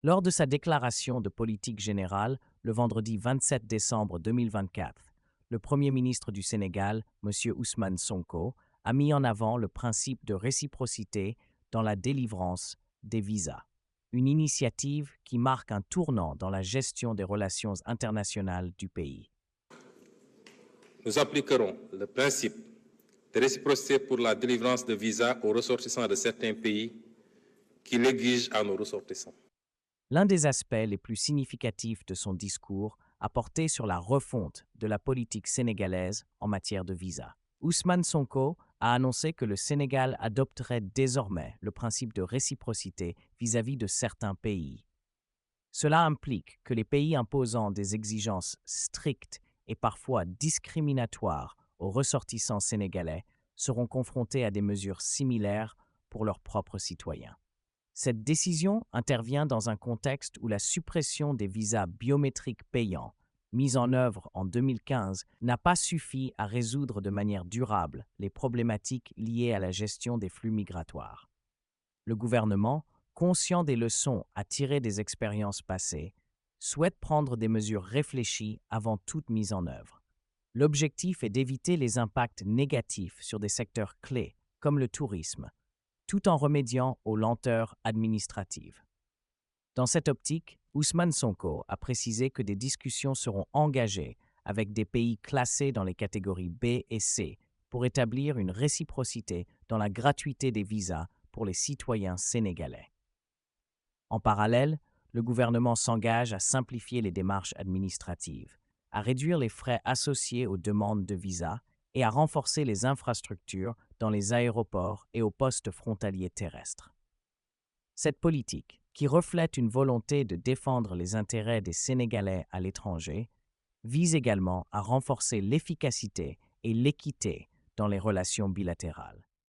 Lors de sa déclaration de politique générale le vendredi 27 décembre 2024, le Premier ministre du Sénégal, M. Ousmane Sonko, a mis en avant le principe de réciprocité dans la délivrance des visas, une initiative qui marque un tournant dans la gestion des relations internationales du pays. Nous appliquerons le principe de réciprocité pour la délivrance de visas aux ressortissants de certains pays qui l'exigent à nos ressortissants. L'un des aspects les plus significatifs de son discours a porté sur la refonte de la politique sénégalaise en matière de visa. Ousmane Sonko a annoncé que le Sénégal adopterait désormais le principe de réciprocité vis-à-vis de certains pays. Cela implique que les pays imposant des exigences strictes et parfois discriminatoires aux ressortissants sénégalais seront confrontés à des mesures similaires pour leurs propres citoyens. Cette décision intervient dans un contexte où la suppression des visas biométriques payants, mise en œuvre en 2015, n'a pas suffi à résoudre de manière durable les problématiques liées à la gestion des flux migratoires. Le gouvernement, conscient des leçons à tirer des expériences passées, souhaite prendre des mesures réfléchies avant toute mise en œuvre. L'objectif est d'éviter les impacts négatifs sur des secteurs clés comme le tourisme, tout en remédiant aux lenteurs administratives. Dans cette optique, Ousmane Sonko a précisé que des discussions seront engagées avec des pays classés dans les catégories B et C pour établir une réciprocité dans la gratuité des visas pour les citoyens sénégalais. En parallèle, le gouvernement s'engage à simplifier les démarches administratives, à réduire les frais associés aux demandes de visa et à renforcer les infrastructures dans les aéroports et aux postes frontaliers terrestres. Cette politique, qui reflète une volonté de défendre les intérêts des Sénégalais à l'étranger, vise également à renforcer l'efficacité et l'équité dans les relations bilatérales.